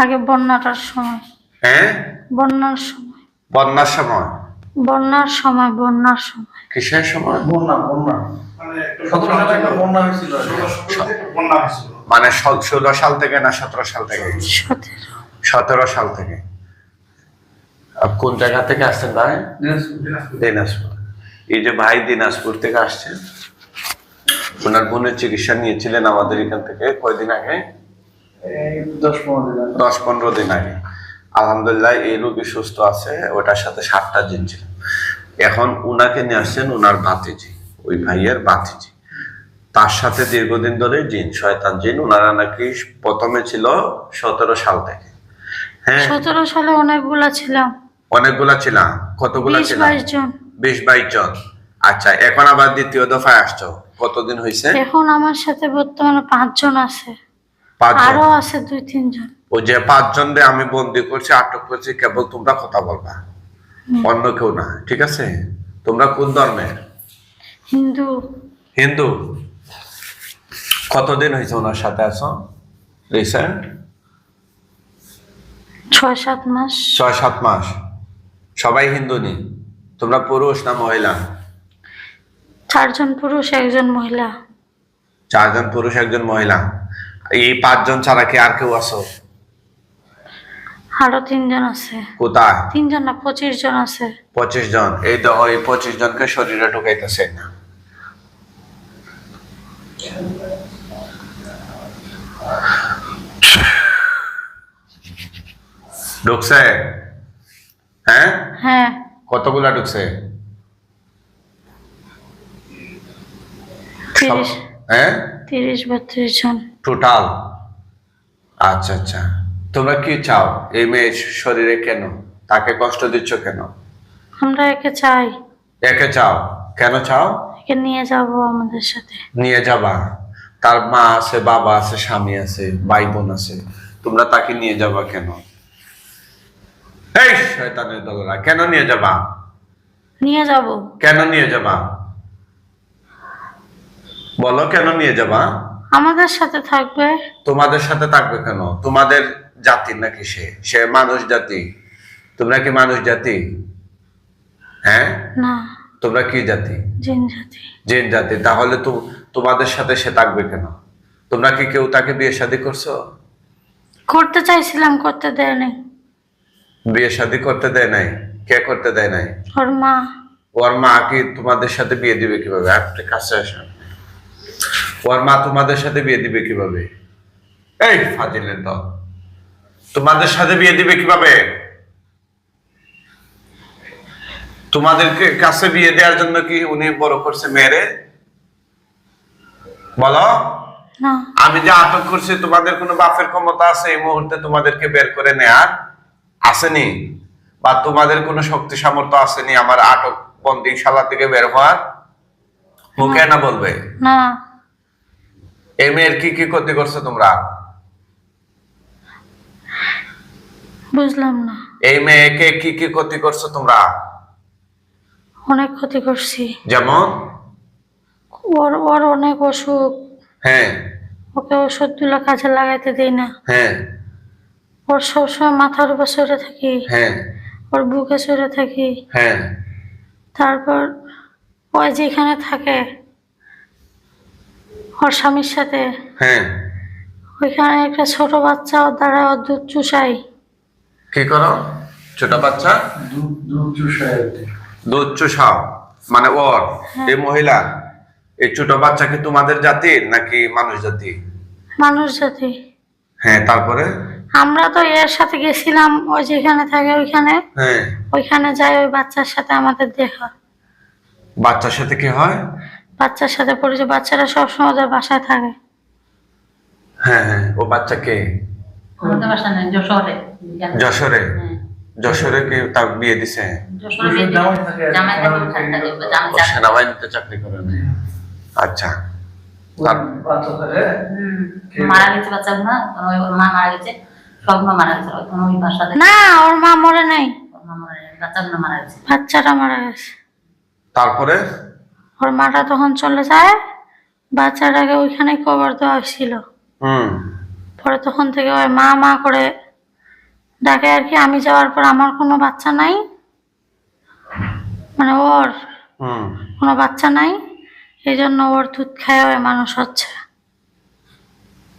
আগে বন্যাটার সময়। হ্যাঁ, বন্যার সময়। বন্যার সময়। বন্যার সময়। বন্যার সময়। কিসের সময়? বন্যা বন্যা মানে 17 সালে একটা বন্যা হয়েছিল। বন্যা হয়েছিল মানে 16 সাল থেকে না 17 সাল থেকে? 17 সাল থেকে। কোন জায়গা থেকে আসছেন ভাই? দিনাজপুর। এই যে ভাই দিনাজপুর থেকে আসছেন, ওনার বোনের চিকিৎসা নিয়েছিলেন আমাদের এখান থেকে কয়দিন আগে? 10-15 দিন আগে। আলহামদুলিল্লাহ এই রোগী সুস্থ আছে। ওটার সাথে 7টা জিন ছিল। এখন উনাকে নিয়ে আসছেন ওনার ভাতিজি, ওই ভাইয়ের ভাতিজি। তার সাথে দীর্ঘদিন ধরে জিন, শয়তান জিন। ওনারা নাকি প্রথমে ছিল 17 সাল থেকে। হ্যাঁ, 17 সালে অনেকগুলা ছিলাম। অনেকগুলা ছিলাম। কতগুলা ছিলাম? 20-22 জন। 20-22 জন। আচ্ছা, এখন আবার দ্বিতীয় দফায় আসছো, কতদিন হয়েছে? এখন আমার সাথে বর্তমানে 5 জন আছে। 5 জন। আরো আছে 2-3 জন। ওই যে 5 জনকে আমি বন্দি করছি, আটক করছি, কেবল তোমরা কথা বলবা, অন্য কেউ না, ঠিক আছে? তোমরা কোন ধর্মের? হিন্দু। হিন্দু। কতদিন হয়েছে ওনার সাথে আছো? রিসেন্ট 6-7 মাস। 6-7 মাস। সবাই হিন্দু নি? তোমরা পুরুষ না মহিলা? 4 জন পুরুষ 1 জন মহিলা। 4 জন পুরুষ 1 জন মহিলা। এই 5 জন ছাড়া কি আর কেউ আছো? আরো 3 জন আছে। কোথায়? 3 জন না, 25 জন আছে। 25 জন। এই দেখো, এই 25 জনকে শরীরে ঢুকাইতেছে না। ঢুকছে? হ্যাঁ, হ্যাঁ। কতগুলা ঢুকছে? 30। হ্যাঁ, 30-32 জন। টোটাল। আচ্ছা আচ্ছা, তোমরা কি চাও এই মেয়ের শরীরে? কেন তাকে কষ্ট দিচ্ছ কেন? আমরা একে চাই। একে চাও? কেন চাও? একে নিয়ে যাব আমাদের সাথে। নিয়ে যাবা? তার মা আছে, বাবা আছে, স্বামী আছে, ভাই বোন আছে, তোমরা তাকে নিয়ে যাবা কেন? এই শয়তানের দলরা, কেন নিয়ে যাবা? নিয়ে যাব। কেন নিয়ে যাবা? বলো, কেন নিয়ে যাবা? আমাদের সাথে থাকবে। তোমাদের সাথে থাকবে কেন? তোমাদের জাতির নাকি সে? সে মানুষ জাতি? তোমরা কি মানুষ জাতি? হ্যাঁ, না, তোমরা কি জাতি? জিন জাতি। জিন জাতি। তাহলে তো তোমাদের সাথে সে থাকবে কেন? তোমরা কি কেউ তাকে বিয়ে শাদী করছো? করতে চাইছিলাম, করতে দেয় নাই। বিয়ে শাদী করতে দেয় নাই? কে করতে দেয় নাই? ওর মা। ওর মা কি তোমাদের সাথে বিয়ে দিবে কিভাবে? আপনি কাছে আসেন। ওর মা তোমাদের সাথে বিয়ে দিবে কিভাবে? এই ফাজিলের দল, তোমাদের সাথে বিয়ে দিবে কিভাবে? তোমাদেরকে কাছে বিয়ে দেওয়ার জন্য কি উনি বড় করছে মেরে? বলো। না। আমি যে আটক করছি, তোমাদের কোনো বাপের ক্ষমতা আছে এই মুহূর্তে তোমাদেরকে বের করে নেয়ার? আসেনি? বা তোমাদের কোনো শক্তি সামর্থ্য আসেনি আমার আটক বন্দিশালা থেকে বের হওয়ার? মুখে না বলবে? না। এই মেয়ের কি কি ক্ষতি করছো তোমরা? বুঝলাম না। এই মেয়েকে কি কি ক্ষতি করছো তোমরা? অনেক ক্ষতি করছি। যেমন? ওর ওর অনেক অসুখ। হ্যাঁ। ওকে ওষুধগুলো কাজে লাগাইতে দেই না। হ্যাঁ। ওর সবসময় মাথার উপর চড়ে থাকি। হ্যাঁ। ওর বুকে চড়ে থাকি। হ্যাঁ। তারপর ওই যেখানে থাকে ওর স্বামীর সাথে, হ্যাঁ। ওইখানে একটা ছোট বাচ্চা ওর দ্বারা ওর দুধ চুষাই। কি করো? ছোট বাচ্চা দুধ চুষায়। দুধ চুষাও? মানে ওর এই মহিলা, এই ছোট বাচ্চা কি তোমাদের জাতির নাকি মানুষ জাতি? মানুষ জাতি। হ্যাঁ, তারপরে? আমরা তো এর সাথে গেছিলাম, ওই যেখানে থাকে ওইখানে। হ্যাঁ। ওইখানে যাই, ওই বাচ্চার সাথে আমাদের দেখা। বাচ্চার সাথে কি হয়? বাচ্চার সাথে পরিচয়। বাচ্চারা সবসময় ওদের বাসায় থাকে। হ্যাঁ হ্যাঁ। ও বাচ্চা কে? আমাদের বাসা নেই, যশোরে। যশোরে? যশোরে কি তার বিয়ে দিছে? যশোরে বিয়ে দিছে। জামাই থাকে ওখানে থাকে, ও সেনাবাহিনীতে চাকরি করে না? আচ্ছা। মারা গেছে বাচ্চাগুলো, ওর মা মারা গেছে, সবগুলো মারা গেছে। ওই বাসাতে না, ওর মা মরে নাই। ওর মা মারা গেছে, বাচ্চাগুলো মারা গেছে। বাচ্চাটা মারা গেছে। তারপরে? ওর মাটা তখন চলে যায়, বাচ্চাটাকে ওইখানে কবর দেওয়া হয়েছিল। হুম। পরে তখন থেকে ওই মা মা করে ডাকে আর কি, আমি যাওয়ার পর আমার কোনো বাচ্চা নাই, মানে ওর হুম। কোনো বাচ্চা নাই, এই জন্য ওর দুধ খায় ওই মানুষ হচ্ছে।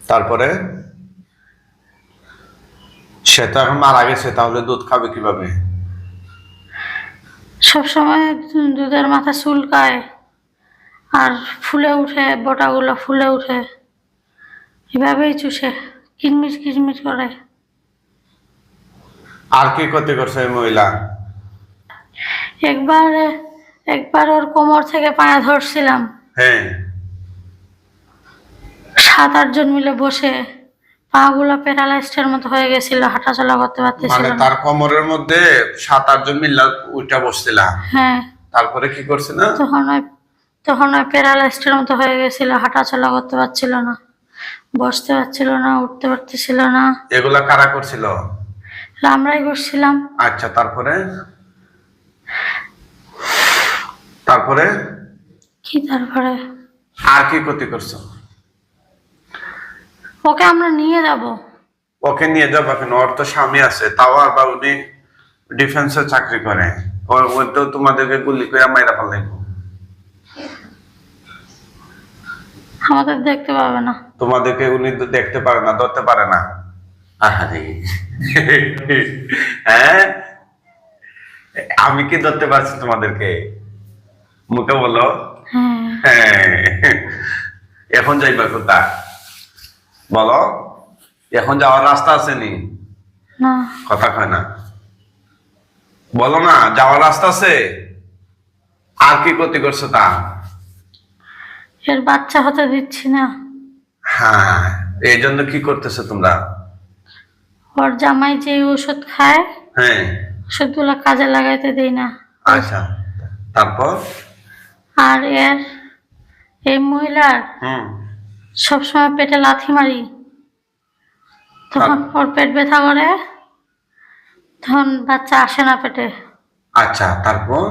তারপরে সে তো এখন মারা গেছে, তাহলে দুধ খাবে কিভাবে? সবসময় দুধের মাথা চুলকায় আর ফুলে উঠে, বোটাগুলো ফুলে উঠে, এভাবেই চুষে কিরমির কিরমির করে। আর কি ক্ষতি করছে এই মহিলা? একবার একবার ওর কোমর থেকে পায়ে ধরছিলাম, হ্যাঁ। 7-8 জন মিলে বসে, পা গুলো প্যারালাইজডের মতো হয়ে গেছিল, হাঁটাচলা করতে পারতেছিল মানে না। তার কোমরের মধ্যে 7-8 জন মিল্লা উঠা বসছিলাম, হ্যাঁ, তারপরে কি করছে না? তখন ওই প্যারালাইজডের মতো হয়ে গেছিল, হাঁটাচলা করতে পারছিল না, বসতে পারছিল না, উঠতে পারতেছিল না। এগুলা কারা করছিল? আমরাই করছিলাম। আচ্ছা, তারপরে তারপরে কি তারপরে? আর কি ক্ষতি করছো? ওকে আমরা নিয়ে যাব। ওকে নিয়ে যাবো কেন? ওর তো স্বামী আছে, তাও আবার উনি ডিফেন্সে চাকরি করে। ওই তো তোমাদেরকে গুলি করে মাইরা ফেলাইবো। আমাদের দেখতে পাবে না। তোমাদেরকে উনি তো দেখতে পারে না, ধরতে পারে না। আহারে হ্যাঁ, আমি কি ধরতে পারছি তোমাদেরকে? মুখে বলো। হ্যাঁ, হ্যাঁ। এখন যাইবা কোথায় বলো? এখন যাওয়ার রাস্তা আছে নি? না, কথা কয় না, বলো না, যাওয়ার রাস্তা আছে? আর কি ক্ষতি করছো তা? এর বাচ্চা হতে দিচ্ছি না। হ্যাঁ, এই জন্য কি করতেছো তোমরা? ওর জামাই যে ওষুধ খায়, হ্যাঁ। ওষুধগুলো কাজে লাগাইতে দেই না। আচ্ছা, তারপর? আর এই মহিলার হুম। সবসময় পেটে লাথি মারি, তখন ওর পেট ব্যথা করে, তখন বাচ্চা আসে না পেটে। আচ্ছা, তারপর?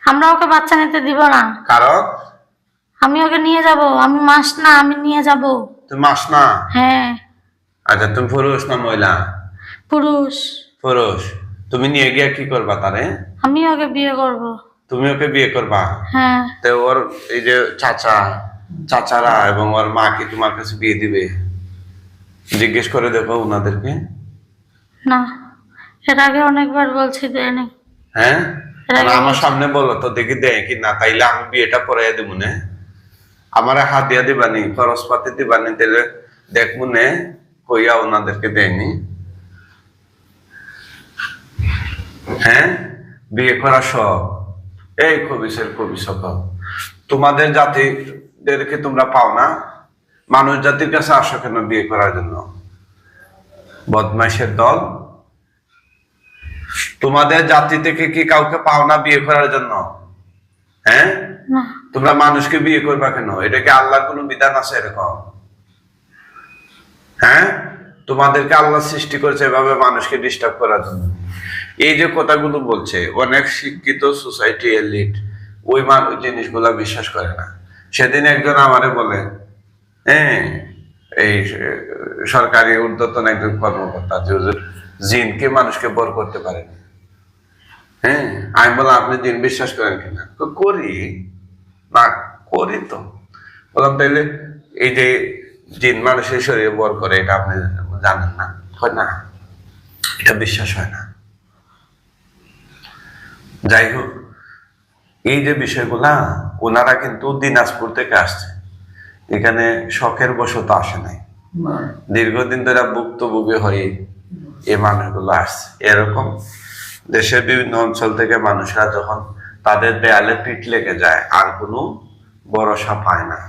আমরা ওকে বাচ্চা নিতে দিব না। কারণ আমি ওকে নিয়ে যাব, আমি মাস না, আমি নিয়ে যাব। তুমি মাস না? হ্যাঁ। আচ্ছা, তুমি পুরুষ না মহিলা? পুরুষ। পুরুষ। তুমি নিয়ে গিয়ে কি করবা তারে? আমি ওকে বিয়ে করব। তুমি ওকে বিয়ে করবা? হ্যাঁ। তো ওর এই যে চাচারা এবং ওর মা কি তোমার কাছে বিয়ে দিবে? জিজ্ঞেস করে দেখো উনাদেরকে। না, এর আগে অনেকবার বলছি দেয়নি। হ্যাঁ, এর আগে আমার বলছি। সামনে বলো তো দেখি দেয় কি না, তাইলে আমি বিয়েটা পড়াইয়া দিব না। আমার হাত দিয়া দিবানি, খরচ পাতি দিবানি, তাহলে দেখবো নে কইয়া ওনাদেরকে দেয়নি। হ্যাঁ, বিয়ে করা সব এই কবিসের কবি সকল। তোমাদের জাতিদেরকে তোমরা পাও না? মানুষ জাতির কাছে আসো কেন বিয়ে করার জন্য? বদমাইশের দল। তোমাদের জাতি থেকে কি কাউকে পাও না বিয়ে করার জন্য? হ্যাঁ, না, তোমরা মানুষকে বিয়ে করবা কেন? এটা কি আল্লাহর কোনো বিধান আছে এরকম? হ্যাঁ, তোমাদেরকে আল্লাহ সৃষ্টি করেছে এভাবে মানুষকে ডিস্টার্ব করার জন্য। এই যে কথাগুলো বলছে, অনেক শিক্ষিত সোসাইটি এলিট ওই জিনিসগুলা বিশ্বাস করে না। সেদিন একজন আমারে বলে, হ্যাঁ, এই সরকারি ঊর্ধ্বতন একজন কর্মকর্তা, যে হুজুর জিনকে মানুষকে বর করতে পারে। হ্যাঁ, আমি বললাম আপনি জিন বিশ্বাস করেন কিনা? করি না, করি তো। বললাম তাইলে এই যে জিন মানুষের শরীরে বর করে, এটা আপনি জানেন না? হয় না, এটা বিশ্বাস হয় না। যাই হোক, এই যে বিষয়গুলা, ওনারা কিন্তু দিনাজপুর থেকে আসছে, এখানে শখের বশত আসে নাই। দীর্ঘদিন ধরে ভুক্তভোগী হয়ে এই মানুষগুলো আসছে। এরকম দেশের বিভিন্ন অঞ্চল থেকে মানুষরা যখন তাদের দেয়ালে পিঠ লেগে যায়, আর কোনো ভরসা পায় না,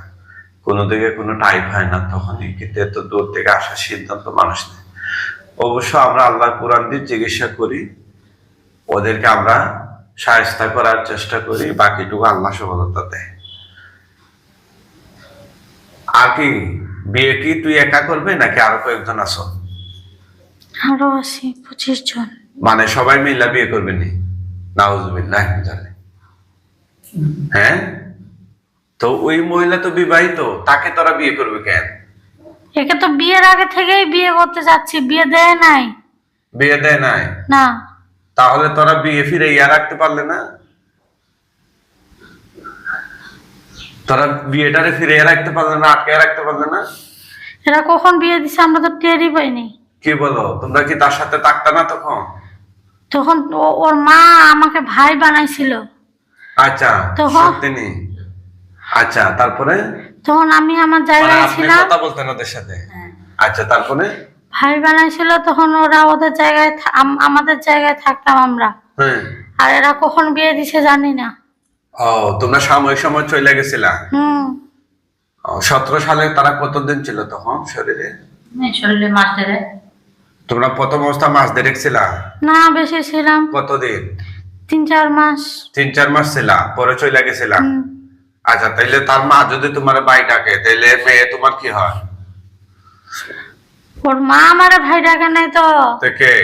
কোনো দিকে কোনো টাইপ হয় না, তখনই কিন্তু এত দূর থেকে আসার সিদ্ধান্ত মানুষ নেয়। অবশ্য আমরা আল্লাহ কোরআন দিয়ে চিকিৎসা করি, ওদেরকে আমরা শায়েস্তা করার চেষ্টা করি, বাকিটুকু আল্লাহ সফলতা দেয়। আর কি বিয়ে কি তুই একা করবে নাকি আরো কয়েকজন আছো? আরো আছি 25 জন। মানে সবাই মিলে বিয়ে করবে নি? নাউজুবিল্লাহ জানে। হ্যাঁ, তো ওই মহিলা তো বিবাহিত, তাকে তোরা বিয়ে করবে কেন? একে তো বিয়ের আগে থেকেই বিয়ে করতে যাচ্ছি, বিয়ে দেয় নাই। বিয়ে দেয় নাই? না। তাহলে তোরা বিয়ে ফিরে ইয়া রাখতে পারলে না? তোরা বিয়েটারে ফিরে রাখতে পারলে না, আটকে রাখতে পারলে না? এরা কখন বিয়ে দিছে আমরা তো টেরই পাইনি। কি বলো, তোমরা কি তার সাথে থাকতে না তখন? তখন ওর মা আমাকে ভাই বানাইছিল। আচ্ছা, তখন সত্যি। আচ্ছা, তারপরে তখন আমি আমার মানে জায়গায় আপনি ছিলাম। কথা বলতেন ওদের সাথে? হ্যাঁ। আচ্ছা, তারপরে? ভাই বানাইছিল, তখন ওরা ওদের জায়গায় আমাদের জায়গায় থাকতাম আমরা। হ্যাঁ। আর এরা কখন বিয়ে দিছে জানি না। ও, তোমরা সাময়িক সময় চলে গেছিলা? 17 সালে তারা কতদিন ছিল তখন শরীরে? শরীরে মাস ধরে। তোমরা প্রথম অবস্থা মাস দেড়েক ছিলা? না, বেশি ছিলাম। কতদিন? 3-4 মাস। 3-4 মাস ছিলা, পরে চলে গেছিলা? আচ্ছা, তাইলে তার মা যদি তোমার ভাই ডাকে, তাইলে মেয়ে তোমার কি হয়? ওর মা আমারে ভাই ডাকে নাই তো। কে?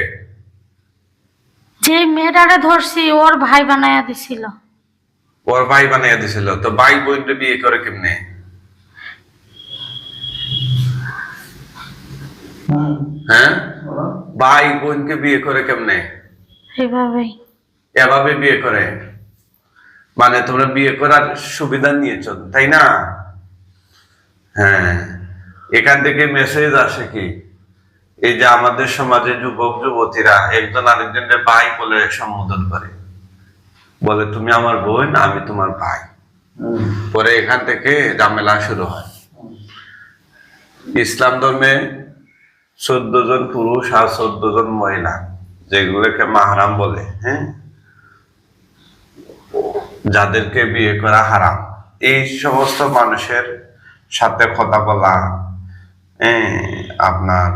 যে মেয়েটারে ধরছি ওর ভাই বানাইয়া দিছিল। ওর ভাই বানিয়ে দিছিল? তো ভাই বোনকে বিয়ে করে কেমনে? হ্যাঁ, ভাই বোনকে বিয়ে করে কেমনে? এইভাবেই। এভাবে বিয়ে করে? মানে তোমরা বিয়ে করার সুবিধা নিয়েছ, তাই না? হ্যাঁ। এখান থেকে মেসেজ আসে কি, এই যে আমাদের সমাজে যুবক যুবতীরা একজন আরেকজনের ভাই বলে সম্বোধন করে, বলে তুমি আমার বোন, আমি তোমার ভাই। পরে এখান থেকে ঝামেলা শুরু হয়। ইসলাম ধর্মে 14 জন পুরুষ আর 14 জন মহিলা, যেগুলোকে মাহরাম বলে, হ্যাঁ, যাদেরকে বিয়ে করা হারাম, এই সমস্ত মানুষের সাথে কথা বলা, আপনার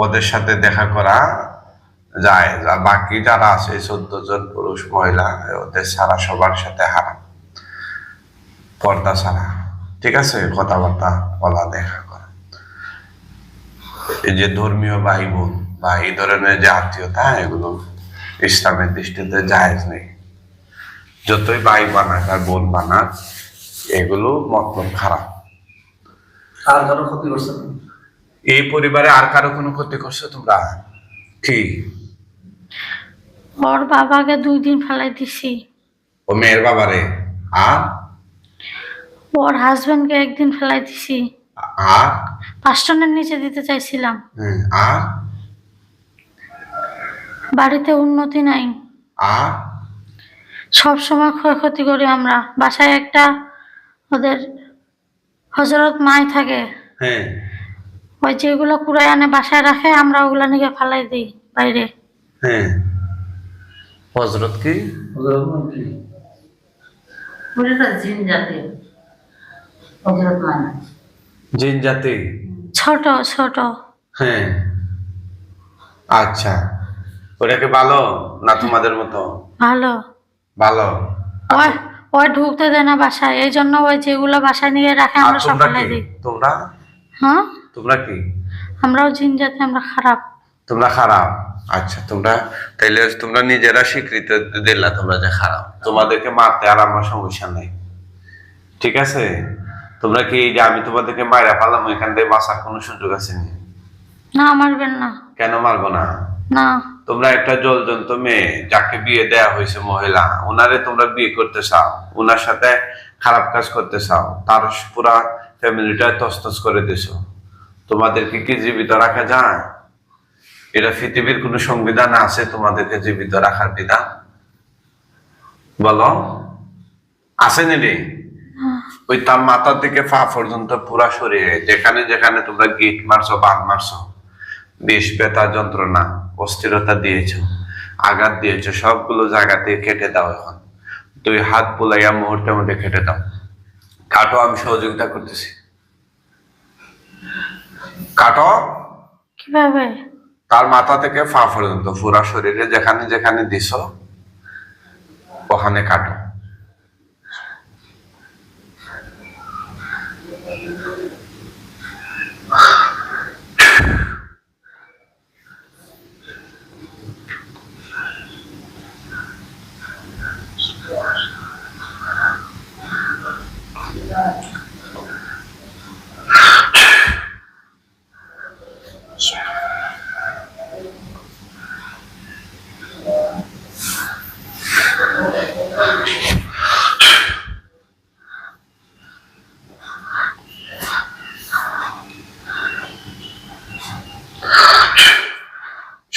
ওদের সাথে দেখা করা যায়। বাকি যারা আছে 14 জন পুরুষ মহিলা, ওদের ছাড়া সবার সাথে হারাম, পর্দা ছাড়া। ঠিক আছে, কথাবার্তা বলা, দেখা করা। এই যে ধর্মীয় ভাই বোন বা এই ধরনের যে আত্মীয়তা, এগুলো ইসলামের দৃষ্টিতে জায়েজ নেই। যতই ভাই বানাক আর বোন বানাক, এগুলো মতলব খারাপ। আর কারো ক্ষতি করছে না? এই পরিবারে আর কারো কোনো ক্ষতি করছো তোমরা? কি? ওর বাবাকে 2 দিন ফেলাই দিছি। ও মেয়ের বাবারে? আর ওর হাজবেন্ডকে 1 দিন ফেলাই দিছি। আর 5 টনের নিচে দিতে চাইছিলাম। আর বাড়িতে উন্নতি নাই। আর সব সময় ক্ষয়ক্ষতি করি আমরা। বাসায় একটা ওদের হজরত মাই থাকে, হ্যাঁ, ওই যেগুলো কুড়াই আনে বাসায় রাখে, আমরা ওগুলা নিয়ে ফেলাই দিই বাইরে। হ্যাঁ। হযরত কি? ওদের নাম কি? ওটা জিন জাতীয়। হযরত মানে জিন জাতি? ছোট ছোট। হ্যাঁ। আচ্ছা, ওটাকে ভালো না তোমাদের মতো? ভালো। ভালো। ওই ওই ঢুকতে দেয় না বাসায়, এই জন্য ওই যেগুলো বাসায় নিয়ে রাখে আর আমরা সব তোমরা ফেলাই কি? দিই। তোমরা হ্যাঁ, তোমরা কি? আমরাও জিন জাতি, আমরা খারাপ। তোমরা খারাপ? আচ্ছা, তোমরা তাইলে তোমরা নিজেরা স্বীকৃতি দিলা তোমরা যে খারাপ। তোমাদেরকে মারতে আর আমার সমস্যা নেই, ঠিক আছে? তোমরা কি এই যে আমি তোমাদেরকে মাইরা পালাম, এখান থেকে বাঁচার কোনো সুযোগ আছে নি? না, মারবেন না। কেন মারবো না? না। তোমরা একটা জলজন্ত মেয়ে, যাকে বিয়ে দেয়া হয়েছে মহিলা, ওনারে তোমরা বিয়ে করতে চাও, ওনার সাথে খারাপ কাজ করতে চাও, তার পুরা ফ্যামিলিটা তছনছ করে দিছো। তোমাদেরকে কি জীবিত রাখা যায়? এটা পৃথিবীর কোন সংবিধান আছে তোমাদেরকে জীবিত রাখার বিধান? বলো, আসেনি রে? ওই তার মাথা থেকে পা পর্যন্ত পুরা শরীরে যেখানে যেখানে তোমরা গিট মারছো, বান মারছো, বিষ, ব্যথা, যন্ত্রণা, অস্থিরতা দিয়েছো, আঘাত দিয়েছো, সবগুলো জায়গাতে কেটে দাও। এখন 2 হাত বুলাইয়া মুহূর্তের মধ্যে কেটে দাও। কাটো, আমি সহযোগিতা করতেছি। কাটো। কিভাবে? তার মাথা থেকে পা পর্যন্ত পুরা শরীরে যেখানে যেখানে দিছো, ওখানে কাটো।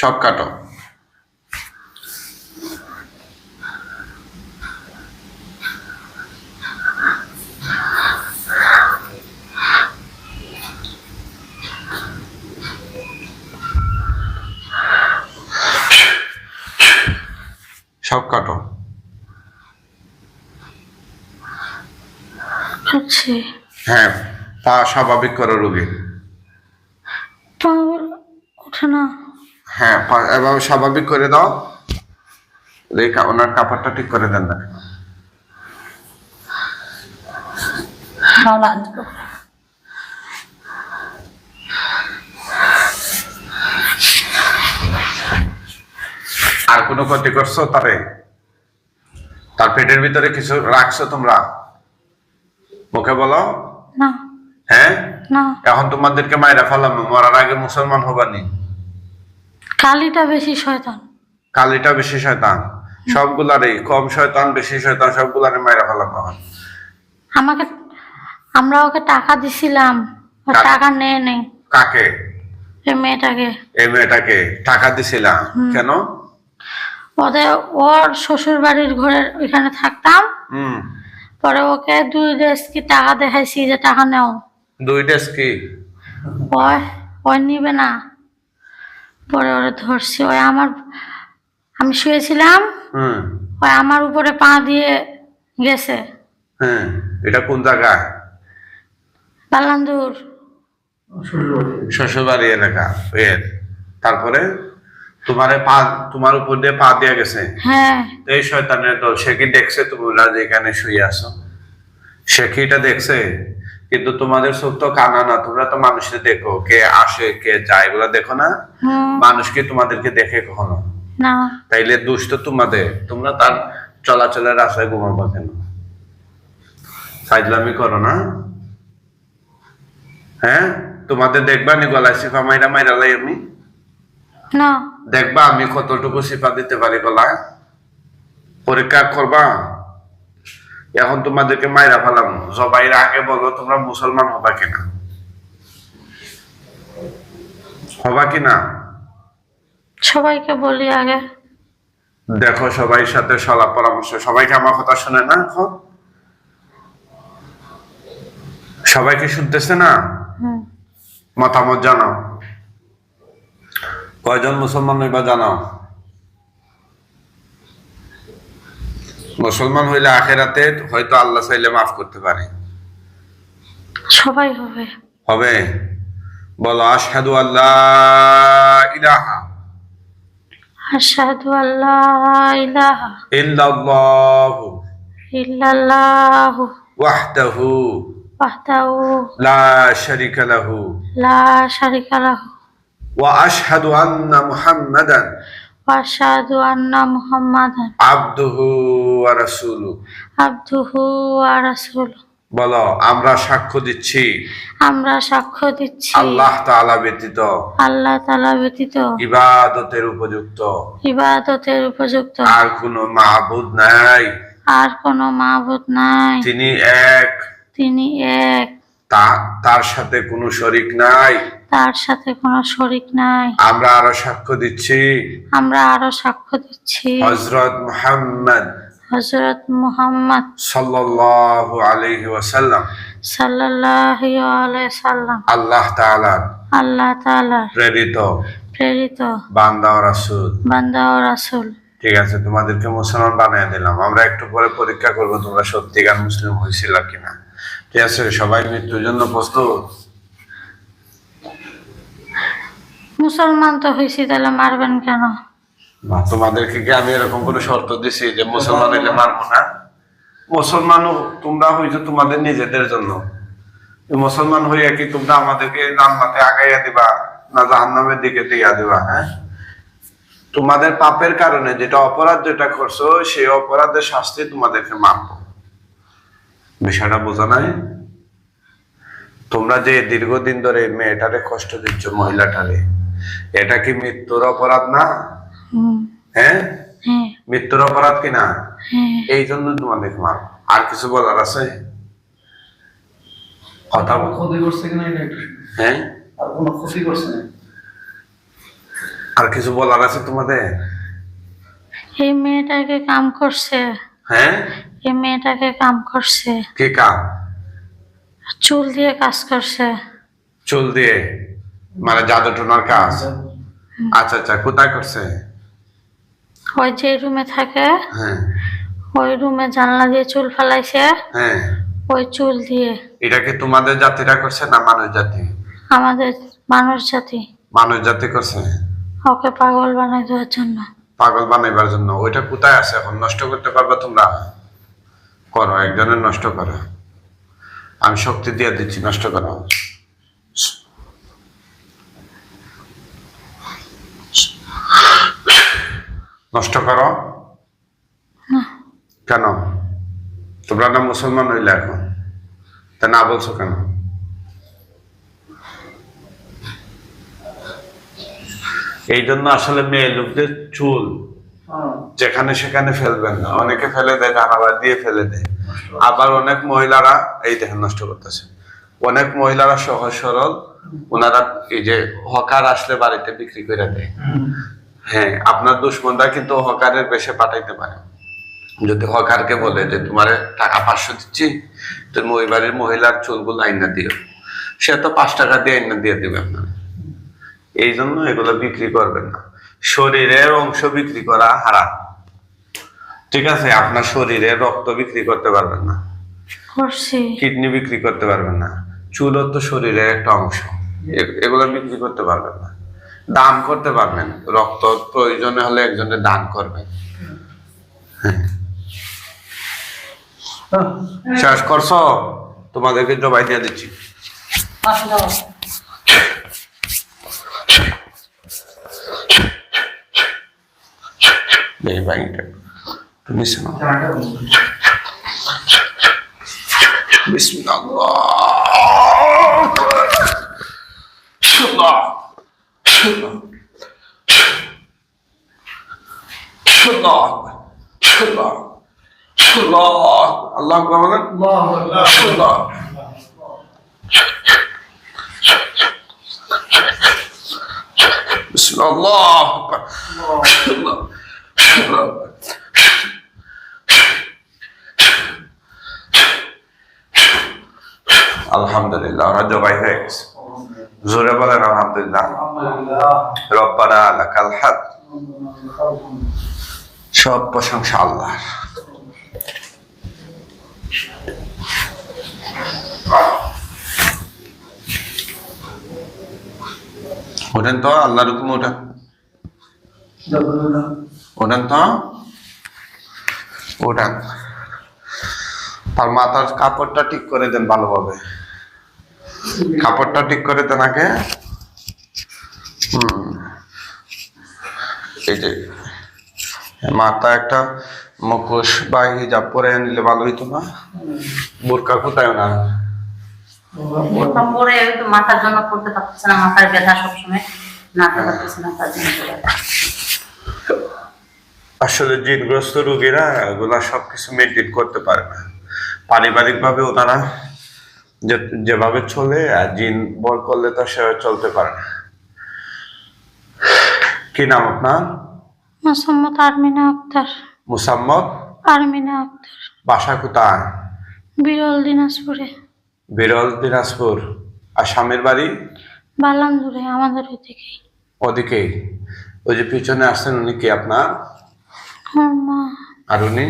সব কাটো। সব কাটো। হচ্ছে হ্যাঁ, পা স্বাভাবিক করো রোগী। পা ওঠে না। হ্যাঁ, এবার স্বাভাবিক করে দাও। ওনার কাপড়টা ঠিক করে দেন না। আর কোনো ক্ষতি করছো তারে? তার পেটের ভিতরে কিছু রাখছো তোমরা? মুখে বলো। না হ্যাঁ, না, এখন তোমাদেরকে মাইরা ফেলাম, মরার আগে মুসলমান হবানি। কালিটা বেশি শয়তান। কালিটা বেশি শয়তান, সবগুলারে কম শয়তান বেশি শয়তান, সবগুলারে মাইরা ফেলাম। আমাকে, আমরা ওকে টাকা দিছিলাম, ও টাকা নেই নেই। কাকে? এই মেয়েটাকে। এই মেয়েটাকে টাকা দিছিলাম কেন? ওর শ্বশুর বাড়ির ঘরের ওইখানে থাকতাম, হুম। পরে ওকে 2 ডেজ কি টাকা দেখাইছি যে টাকা নেও। 2 ডেজ কি? ওই নিবে না, পরে ওরে ধরছি। আমি শুয়েছিলাম, হুম। ওই আমার উপরে পা দিয়ে গেছে। হ্যাঁ, এটা কোন জায়গা? বালান্দুর। শ্বশুর বাড়ি এলাকা এর। তারপরে তোমার উপর দিয়ে পা দিয়ে গেছে। হ্যাঁ। এই শয়তানের দল, সে কি দেখছে তোমরা যেখানে শুয়ে আছো? সে কি এটা দেখছে? কিন্তু তোমাদের চোখ তো কানা না, তোমরা তো মানুষের দেখো, কে আসে কে যায় এগুলা দেখো না। মানুষ কি তোমাদেরকে দেখে কখনো? না। তাইলে দুষ্ট তোমাদের, তোমরা তার চলাচলের রাস্তায় ঘুমাবো কেন? ফাইজলামি করো না। হ্যাঁ, তোমাদের দেখবা নি গলায় সিফা মাইরা মাইরা লাই আমি? না। দেখবা আমি কতটুকু সিফা দিতে পারি গলায়? পরীক্ষা করবা। এখন তোমাদেরকে মাইরা ফেলাম, জবাইয়ের আগে বলো তোমরা মুসলমান হবা কিনা? হবা কিনা? সবাইকে বলি আগে। দেখো সবাই সাথে সলা পরামর্শ, সবাইকে আমার কথা শুনে না? এখন সবাইকে শুনতেছে না? মতামত জানাও। কয়জন মুসলমান হইবা জানাও। মুসলমান হইলে আখেরাতে হয়তো আল্লাহ চাইলে মাফ করতে পারে। সবাই হবে। হবে। বলো আশহাদু আল্লাহ ইলাহা আশহাদু আল্লা ইলাহা ইল্লাল্লাহু ইল্লাল্লাহু ওয়াহদাহু ওয়াহদাহু লা শারীকা লাহু লা শারীকা লাহু ওয়া আশহাদু আন্না মুহাম্মাদান ওয়া আশহাদু আন্না মুহাম্মাদান আবদুহু ওয়া রাসূলুহু। আবদুহু ওয়া রাসূলুহু। বলো আমরা সাক্ষ্য দিচ্ছি, আমরা সাক্ষ্য দিচ্ছি, আল্লাহ তাআলা ব্যতীত, আল্লাহ তাআলা ব্যতীত ইবাদতের উপযুক্ত ইবাদতের উপযুক্ত আর কোনো মাবুদ নাই, আর কোনো মাবুদ নাই। তিনি এক, তিনি এক, তার সাথে কোনো শরীক নাই। তার সাথে কোনো শরীক নাই। আমরা আরো সাক্ষ্য দিচ্ছি, আমরা আরো সাক্ষ্য দিচ্ছি, হযরত মুহাম্মদ হযরত মুহাম্মদ সাল্লাল্লাহু আলাইহি ওয়াসাল্লাম সাল্লাল্লাহু আলাইহি সাল্লাম আল্লাহ তাআলা আল্লাহ তাআলা প্রেরিত বান্দা ও রাসূল। বান্দা ও রাসূল। ঠিক আছে, তোমাদেরকে মুসলমান বানিয়ে দিলাম। আমরা একটু পরে পরীক্ষা করবো তোমরা সত্যিকার মুসলিম হয়েছিল কিনা। ঠিক আছে, সবাই মৃত্যুর জন্য প্রস্তুত? মুসলমান তো হয়েছি, তাহলে মারবেন কেন? তোমাদেরকে কি আমি এরকম কোনো শর্ত দিছি যে মুসলমান হইলে মারবো না? মুসলমান তোমরা হইছো তোমাদের নিজেদের জন্য। মুসলমান হইয়া কি তোমরা আমাদেরকে জান্নাতে আগাইয়া দিবা না জাহান্নামের দিকে দিয়া দিবা? হ্যাঁ, তোমাদের পাপের কারণে যেটা অপরাধ যেটা করছো সেই অপরাধের শাস্তি তোমাদেরকে মানবো। বিষয়টা বোঝা নাই? তোমরা যে দীর্ঘদিন ধরে মেয়েটারে কষ্ট দিচ্ছ, মহিলাটারে, এটা কি মৃত্যুর অপরাধ না? হ্যাঁ, মৃত্যুর অপরাধ কিনা? এই জন্য তোমাদেরকে মারবো। আর কিছু বলার আছে? কথা ক্ষতি করছে কিনা এটা একটু। হ্যাঁ, আর কোনো ক্ষতি করছে না? আর কিছু বলার আছে তোমাদের? এই মেয়েটাকে কাম করছে, হ্যাঁ, এই মেয়েটাকে কাম করছে, কি কাম? চুল দিয়ে কাজ করছে। চুল দিয়ে মানে জাদু টোনার কাজ? আচ্ছা আচ্ছা, কোথায় করছে? ওই যে রুমে থাকে, হ্যাঁ ওই রুমে জানলা দিয়ে চুল ফেলাইছে, হ্যাঁ। ওই চুল দিয়ে। এটা কি তোমাদের জাতিরা করছে না মানুষ জাতি? আমাদের মানুষ জাতি। মানুষ জাতি করছে ওকে পাগল বানাই দেওয়ার জন্য। পাগল বানাইবার জন্য। ওইটা কোথায় আছে এখন? নষ্ট করতে পারবে তোমরা? করো, একজনের নষ্ট করো, আমি শক্তি দিয়ে দিচ্ছি, নষ্ট করো। নষ্ট করো। কেন? তোমরা না মুসলমান হইলে এখন, তা না বলছো কেন? এই জন্য আসলে মেয়ে লোকদের চুল যেখানে সেখানে ফেলবেন না। অনেকে ফেলে দেয়, জানালা দিয়ে ফেলে দেয়। আবার অনেক মহিলারা এই দেখেন নষ্ট করতেছে। অনেক মহিলারা সহজ সরল, ওনারা এই যে হকার আসলে বাড়িতে বিক্রি করে দেয়। হ্যাঁ, আপনার দুশ্মনরা কিন্তু হকারের বেশে পাঠাইতে পারে। যদি হকারকে বলে যে তোমার টাকা 500 দিচ্ছি, তুমি ওই বাড়ির মহিলার চুলগুলো আইনা দিও, সে তো 5 টাকা দিয়ে আইনা দিয়ে দিবে আপনার। এই জন্য এগুলো বিক্রি করবেন না। শরীরের অংশ বিক্রি করা হারাম, ঠিক আছে? আপনার শরীরের রক্ত বিক্রি করতে পারবেন না, করছি। কিডনি বিক্রি করতে পারবেন না, চুলও তো শরীরের একটা অংশ, এগুলো বিক্রি করতে পারবেন না। দান করতে পারবেন, রক্ত প্রয়োজনে হলে একজনের দান করবেন। শেষ করছো? তোমাদেরকে জবাই দিয়ে দিচ্ছি। এই বাইকটা তুমি শোনো। বিসমিল্লাহ। আল্লাহ আকবার বলেন। আল্লাহ বিসমিল্লাহ। আলহামদুলিল্লাহ, ওরা জবাই হয়ে গেছে। জোরে বলেন আলহামদুলিল্লাহ। রব্বানা লাকাল হামদ। সব প্রশংসা আল্লাহর। ওঠেন তো, আল্লাহর হুকুম ওঠেন, ওঠেন তো, ওঠেন। তার মাথার কাপড়টা ঠিক করে দেন ভালোভাবে, কাপড়টা ঠিক করে দেন আগে। এই যে মাথা একটা মুখোশ বা হিজাব পরে নিলে ভালো হইতো না? বোরকা কোথায় না? পরে একটু মাথার জন্য পড়তে পারতেছে না, মাথার ব্যথা সবসময়, নাড়তে পারতেছে না, তার জন্য পড়ে। আসলে জিনগ্রস্ত রোগীরা এগুলা সবকিছু মেনটেন করতে পারে না। পারিবারিক ভাবে ওনারা যেভাবে চলে, আর জিন বল করলে তো সেভাবে চলতে পারে না। কি নাম আপনার? মোসাম্মদ আরমিনা আক্তার। মুসাম্মদ আরমিনা আক্তার। বাসা কোথায়? বিরল দিনাজপুরে। বিরল দিনাজপুর। আর স্বামীর বাড়ি? বালান্দুরে, আমাদের ওইদিকেই। ওদিকে? ওই যে পিছনে আসছেন, উনি কি আপনার? আমার মা। আর উনি?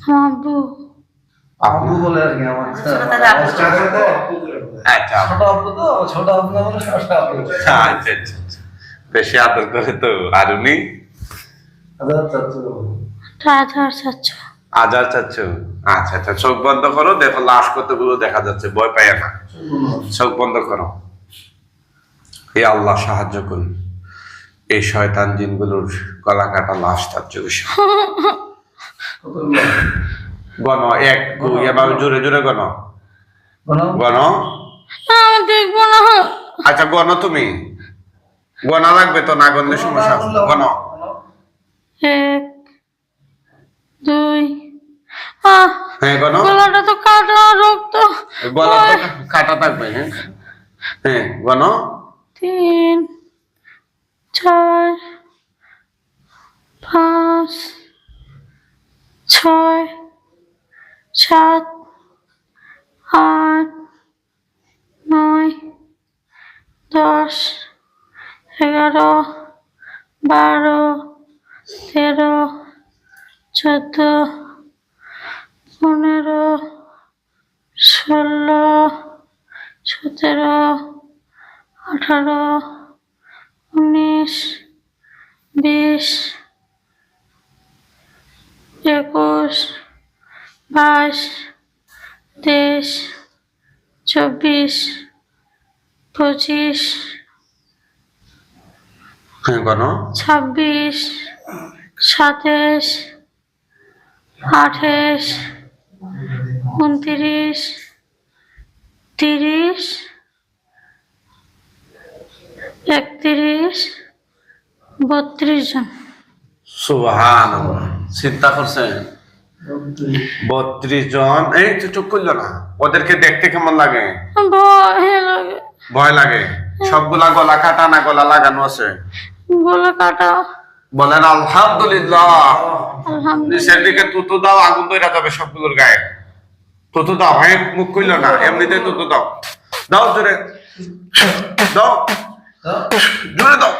আমার আব্বু। আব্বু বলে আর কি আমার আচ্ছা ছোট আব্বু তো, ছোট আব্বু না বলে ছোট আব্বু। আচ্ছা আচ্ছা, বেশি আদর করে তো। আর উনি? রাজার চাচু। আজার চাচ্ছু। আচ্ছা আচ্ছা, চোখ বন্ধ করো, দেখো লাশ কতগুলো দেখা যাচ্ছে, ভয় পাই না। চোখ বন্ধ করো। এ আল্লাহ সাহায্য করুন এই শয়তান জিনগুলোর গলা কাটা লাশ তার চোখে। গণ 1 2 এভাবে জোরে জোরে গণ, গণ। দেখবো না। আচ্ছা গণ, তুমি গণা লাগবে তো, না গণলে সমস্যা। গণ 1 2। হ্যাঁ গণ। গলাটা তো কাটা, রক্ত। গলা তো কাটা থাকবে। হ্যাঁ হ্যাঁ গণ 3 4 11, 12, 13, 14, 15, 16, 17, 18, 19, 20, 21, 22, 23, 24, 25, হ্যাঁ কেন 26, 27, 28, 29, 30, 31, 32 জন। সুবহানাল্লাহ, চিন্তা করছেন 32 জন। এই তো চুপ করলো না, ওদেরকে দেখতে কেমন লাগে? ভয় লাগে। ভয় লাগে? সবগুলা গলা কাটা না গলা লাগানো আছে? গলা কাটা। বলেন আলহামদুলিল্লাহ। আলহামদুলিল্লাহ। নিচের দিকে তুতু দাও, আগুন ধরে যাবে সবগুলোর গায়ে। তুতু দাও, হ্যাঁ মুখ কইলো না, এমনিতে তুতু দাও, দাও জোরে দাও, জোরে দাও,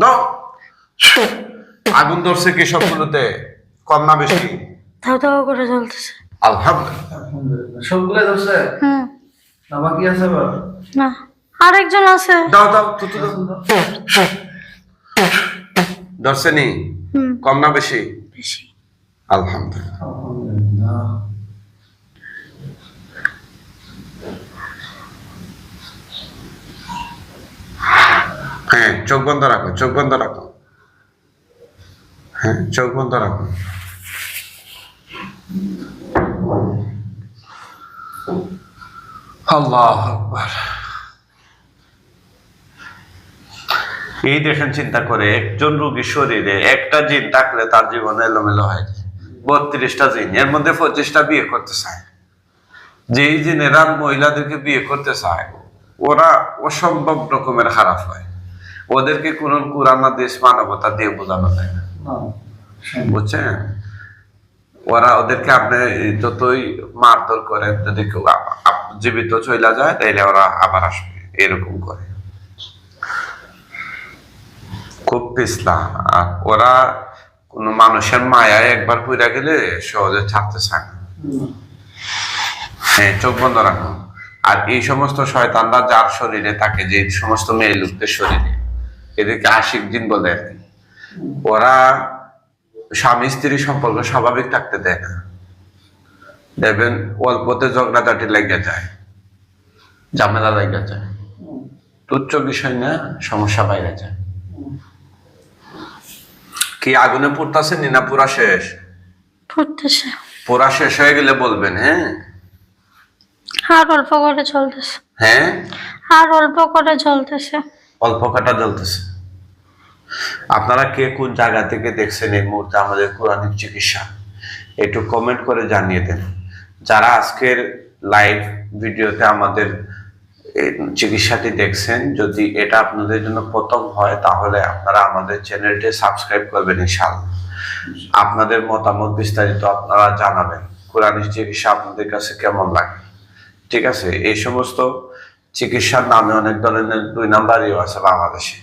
দাও। আগুন ধরছে কি সবগুলোতে? কম না বেশি? ধাও ধাও করে জ্বলতেছে। আলহামদুলিল্লাহ। আলহামদুলিল্লাহ। সবগুলাই ধরছে? হুম। না বাকি আছে আবার? না, আরেকজন আছে। দাও দাও, তুতু দাও। ধরছে নি? হুম, কম না বেশি? বেশি। আলহামদুলিল্লাহ। আলহামদুলিল্লাহ। হ্যাঁ, চোখ বন্ধ রাখো, চোখ বন্ধ রাখো। হ্যাঁ, চোখ বন্ধ রাখো। আল্লাহু আকবার। এই দেখেন, চিন্তা করে একজন রোগীর শরীরে একটা জিন থাকলে তার জীবন এলোমেলো হয়। 32টা জিন, এর মধ্যে 25টা বিয়ে করতে চায়। যেই জিনেরা মহিলাদেরকে বিয়ে করতে চায় ওরা অসম্ভব রকমের খারাপ হয়। ওদেরকে কোন কোরআন হাদিস মানবতা দিয়ে বোঝানো যায় না, বুঝছেন? ওদেরকে আপনি যতই মারধর করেন, যদি কেউ জীবিত চলে যায় তাইলে ওরা আবার আসবে, এরকম করে। খুব পিছলা। আর ওরা কোন মানুষের মায়ায় একবার পইরা গেলে সহজে ছাড়তে চায় না। হ্যাঁ, চোখ বন্ধ রাখো। আর এই সমস্ত শয়তানরা যার শরীরে থাকে, যে সমস্ত মেয়ে লোকদের শরীরে, এদেরকে আশিক জিন বলে আর কি। ওরা স্বামী স্ত্রী সম্পর্ক স্বাভাবিক থাকতে দেয় না। দেখবেন অল্পতে ঝগড়াঝাটি লেগে যায়, ঝামেলা লেগে যায়, তুচ্ছ বিষয় না সমস্যা বাইরে যায়। কি আগুনে পুড়তাছে না পুরা শেষ? ফুটতেছে। পুরা শেষ হয়ে গেলে বলবেন। হ্যাঁ, আর অল্প করে চলতেছে। হ্যাঁ, আর অল্প করে চলতেছে। অল্প কাটা জ্বলতেছে। আপনারা কে কোন জায়গা থেকে দেখছেন এই মুহূর্তে আমাদের কোরআনিক চিকিৎসা, একটু কমেন্ট করে জানিয়ে দেন। যারা আজকের লাইভ ভিডিওতে আমাদের এই চিকিৎসাটি দেখছেন, যদি এটা আপনাদের জন্য প্রথম হয় তাহলে আপনারা আমাদের চ্যানেলটি সাবস্ক্রাইব করবেন ইনশাআল্লাহ। আপনাদের মতামত বিস্তারিত আপনারা জানাবেন, কোরআনিক চিকিৎসা আপনাদের কাছে কেমন লাগে। ঠিক আছে? এই সমস্ত চিকিৎসার নামে অনেক ধরনের 2 নাম্বারইও আছে বাংলাদেশে।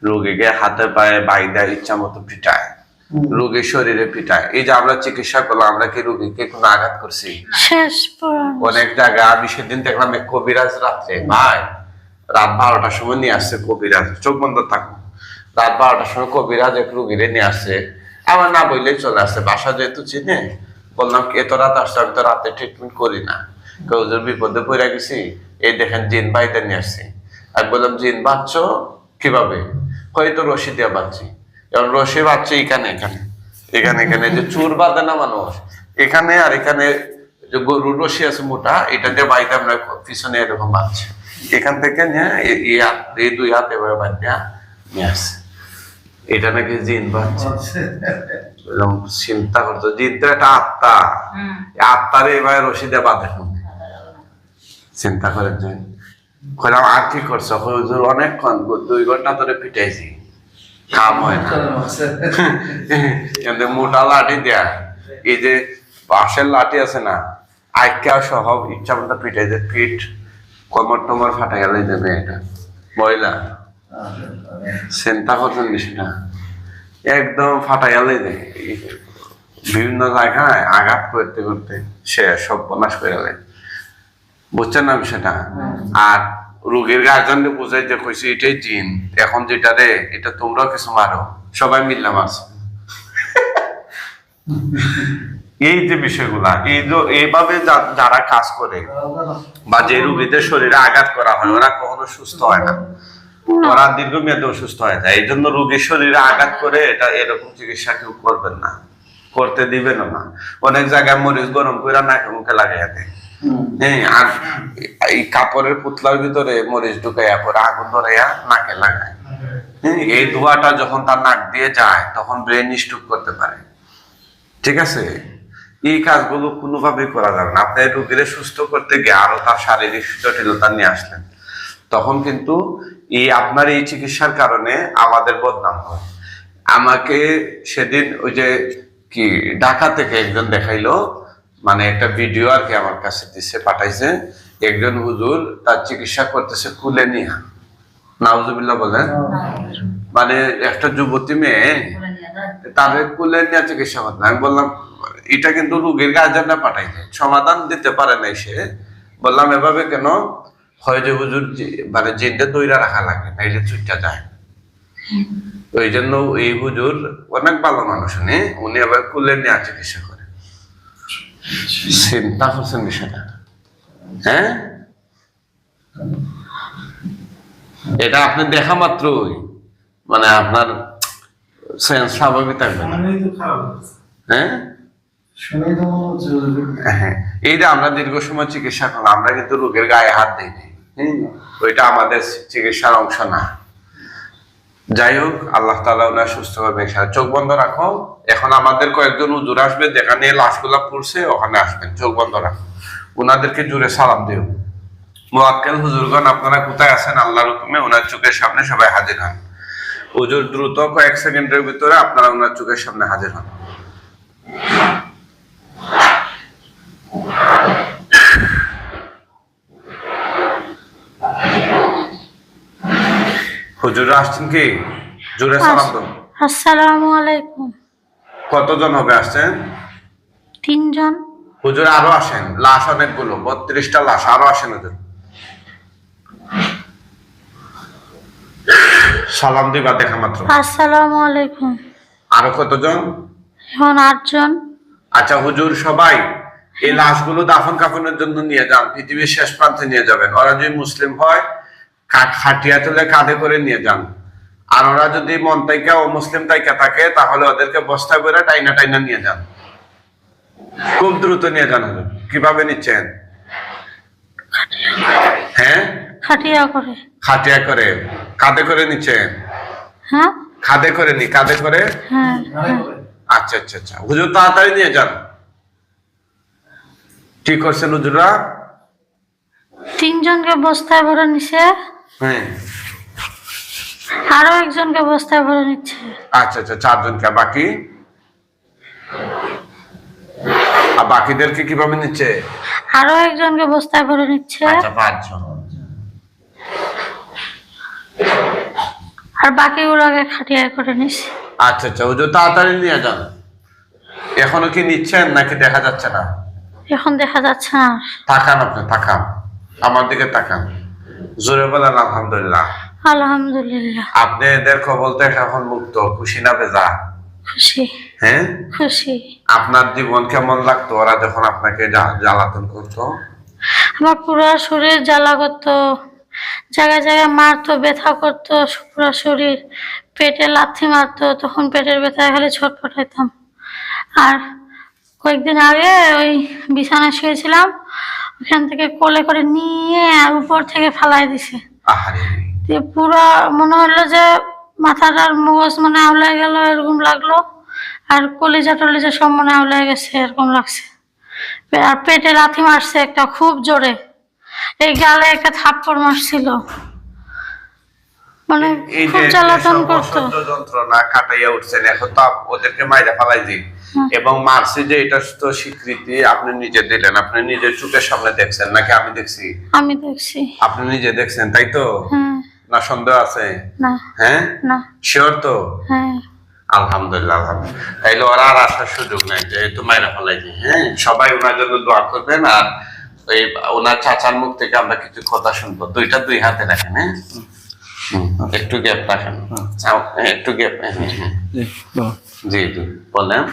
রোগীকে হাতে পায়ে বাইদা ইচ্ছা মতো পিটায়, রোগীর শরীরে পিটায়। এই যে আমরা চিকিৎসা করলাম, আমরা কি রোগীকে কোনো আঘাত করছি? শেষ পুরাণ। অনেক জায়গায় আমি সেদিন দেখলাম এক কবিরাজ রাত্রে, ভাই রাত 12টার সময় নিয়ে আসছে কবিরাজ, চোখ বন্ধ থাকো, রাত 12টার সময় কবিরাজ এক রোগীরে নিয়ে আসছে। আমার না বললেই চলে আসছে, বাসা যেহেতু চিনে। বললাম এত রাত আসছে, আমি তো রাতে ট্রিটমেন্ট করি না, কেউ বিপদে পড়ে গেছি, এই দেখেন জিন বাইতে নিয়ে আসছি। আমি বললাম জিন বাঁচছ কিভাবে? হয়তো রশি দিয়ে বাঁচছি। কারণ রশি বাঁচছে এখানে এখানে এখানে এখানে, যে চুর বাঁধে না মানুষ, এখানে আর এখানে যে গরুর রশি আছে মোটা, এটা দিয়ে বাইতে আমরা পিছনে এরকম বাঁধছে। এখান থেকে নিয়ে এই 2 হাত এভাবে বাঁধতে নিয়ে আসছে। এটা নাকি জিন বাঁচছে। চিন্তা করতো, জিন তো একটা আত্মা, আত্মারে এভাবে রশি দিয়ে বাঁধে। চিন্তা করেন যে আর কি করছো? অনেকক্ষণ 2 ঘন্টা ধরে পিটাইছি, কাম হয় না। মোটা লাঠি দেয়া, এই যে বাঁশের লাঠি আছে না, আইকা সহ ইচ্ছা মতো পিটাইছে, পিঠ কমর টমর ফাটা গেলে দেবে। এটা মহিলা চিন্তা করছেন বিষয়টা একদম ফাটাইয়ালে দেয় বিভিন্ন জায়গায় আঘাত করতে করতে সে সব বনাশ করে দেয় বুঝছেন না বিষয়টা আর রোগীর গার্জেনকে বুঝাইতে কইছে এটাই জিন এখন যেটা রে এটা তোমরাও কিছু মারো সবাই মিললাম আছে এই যে বিষয়গুলা এইভাবে যারা কাজ করে বা যে রোগীদের শরীরে আঘাত করা হয় ওরা কখনো সুস্থ হয় না ওরা দীর্ঘমেয়াদে অসুস্থ হয়ে যায় এই জন্য রোগীর শরীরে আঘাত করে এটা এরকম চিকিৎসা কেউ করবেন না করতে দিবেন না অনেক জায়গায় মরিচ গরম করে নাকে মুখে লাগাইয়া দেয় হ্যাঁ আর এই কাপড়ের পুতলার ভিতরে মরিচ ঢুকাইয়া পরে আগুন ধরাইয়া নাকে লাগায় হ্যাঁ এই ধোঁয়াটা যখন তার নাক দিয়ে যায় তখন ব্রেন স্ট্রোক করতে পারে ঠিক আছে এই কাজগুলো কোনোভাবেই করা যাবে না আপনি রোগীরে সুস্থ করতে গিয়ে আরো তার শারীরিক জটিলতা নিয়ে আসলেন তখন কিন্তু এই আপনার এই চিকিৎসার কারণে আমাদের বদনাম হয় আমাকে সেদিন ওই যে কি ঢাকা থেকে একজন দেখাইলো মানে একটা ভিডিও আর কি আমার কাছে দিচ্ছে পাঠাইছে একজন হুজুর তার চিকিৎসা করতেছে কুলে নিয়া নাউজুবিল্লাহ বলেন মানে একটা যুবতী মেয়ে তাদের কুলে নিয়ে চিকিৎসা করতে আমি বললাম এটা কিন্তু রোগীর গার্জেনরা পাঠাইছে সমাধান দিতে পারে নাই সে বললাম এভাবে কেন হয় যে হুজুর মানে জিনটা দইরা রাখা লাগে না এই যে চুটটা যায় ওই জন্য এই হুজুর অনেক ভালো মানুষ উনি আবার কুলে নিয়ে চিকিৎসা করে চিন্তা করছেন বিষয়টা হ্যাঁ এটা আপনি দেখা মাত্রই মানে আপনার সেন্স স্বাভাবিক থাকবে হ্যাঁ হ্যাঁ এই যে আমরা দীর্ঘ সময় চিকিৎসা করলাম আমরা কিন্তু রোগের গায়ে হাত দিই ওইটা আমাদের চিকিৎসার অংশ না যাই হোক আল্লাহ তাআলা ওনার সুস্থ করবে চোখ বন্ধ রাখো এখন আমাদের কয়েকজন হুজুর আসবে যেখানে লাশগুলা পড়ছে ওখানে আসবেন চোখ বন্ধ রাখো ওনাদেরকে জুড়ে সালাম দিও মুআক্কেল হুজুরগণ আপনারা কোথায় আছেন আল্লাহর হুকুমে ওনার চোখের সামনে সবাই হাজির হন হুজুর দ্রুত কয়েক সেকেন্ডের ভিতরে আপনারা ওনার চোখের সামনে হাজির হন হুজুর আসছেন কি জোরে সালাম দাও আসসালামু আলাইকুম কতজন হবে আসছেন 3 জন হুজুর আরো আসেন লাশ অনেকগুলো 32টা লাশ আরো আসেন হুজুর সালাম দিবা দেখা মাত্র আসসালামু আলাইকুম আরো কতজন এখন 8 জন আচ্ছা হুজুর সবাই এই লাশগুলো দাফন কাফনের জন্য নিয়ে যান পৃথিবীর শেষ প্রান্তে নিয়ে যাবেন ওরা যদি মুসলিম হয় খাটিয়া তুলে কাঁধে করে নিয়ে যান আর ওরা যদি মন তাইকা ও মুসলিম তাইকা থাকে তাহলে ওদেরকে বস্তায় করে টাইনা টাইনা নিয়ে যান খুব দ্রুত নিয়ে যান হুজুর কিভাবে নিচ্ছেন হ্যাঁ খাটিয়া করে খাটিয়া করে কাঁধে করে নিচ্ছেন হ্যাঁ কাঁধে করে কাঁধে করে হ্যাঁ আচ্ছা আচ্ছা আচ্ছা হুজুর তাড়াতাড়ি নিয়ে যান ঠিক করছেন হুজুরা 3 জনকে বস্তায় ভরে নিছে হ্যাঁ আরো একজনকে বস্তায় ভরে নিচ্ছে আচ্ছা আচ্ছা 4 জনকে বাকি আর বাকিদেরকে কিভাবে নিচ্ছে আরো একজনকে বস্তায় ভরে নিচ্ছে আচ্ছা 5 জন আর বাকিগুলোকে খাটিয়া করে নিছে আচ্ছা আচ্ছা হুজুর তাড়াতাড়ি নিয়ে যান এখনো কি নিচ্ছেন নাকি দেখা যাচ্ছে না এখন দেখা যাচ্ছে না তাকান আপনি তাকান আমার দিকে তাকান জোরে বলেন আলহামদুলিল্লাহ আলহামদুলিল্লাহ আপনি এদের কবল থেকে এখন মুক্ত খুশি না বেজা খুশি হ্যাঁ খুশি আপনার জীবন কেমন লাগতো ওরা যখন আপনাকে জ্বালাতন করতো আমার পুরো শরীর জ্বালা করতো জায়গায় জায়গায় মারতো ব্যথা করতো পুরো শরীর পেটে লাথি মারতো তখন পেটের ব্যথায় খালি ছটফটাইতাম আর কয়েকদিন আগে ওই বিছানায় শুয়েছিলাম ওখান থেকে কোলে করে নিয়ে আর উপর থেকে ফালাই দিছে আহারে দিয়ে পুরো মনে হলো যে মাথাটার মগজ মনে আউলাই গেল এরকম লাগলো আর কলিজা টলিজা সব মনে আউলাই গেছে এরকম লাগছে আর পেটে লাথি মারছে একটা খুব জোরে এই গালে একটা থাপ্পড় মারছিল মানে এই খুব যে জ্বালাতন করতো অসহ্য যন্ত্রণা কাটাইয়া উঠছেন এখন তো ওদেরকে মাইরা ফালাই দিই এবং মারছি যে এটা তো স্বীকৃতি আপনি নিজে দিলেন আপনি নিজের চোখের সামনে দেখছেন নাকি আমি দেখছি আমি দেখছি আপনি নিজে দেখছেন তাই তো হ্যাঁ না সন্দেহ আছে? না হ্যাঁ, না শিওর তো? হ্যাঁ আলহামদুলিল্লাহ আলহামদুলিল্লাহ। তাইলে ওরা আর আসার সুযোগ নাই, যেহেতু মায়েরা ফেলাইছে। হ্যাঁ, সবাই ওনার জন্য দোয়া করবেন। আর ওই ওনার চাচার মুখ থেকে আমরা কিছু কথা শুনবো। দুইটা দুই হাতে রাখেন। হ্যাঁ, একটু গ্যাপ রাখেন, একটু গ্যাপ। হ্যাঁ হ্যাঁ, জি জি বলেন।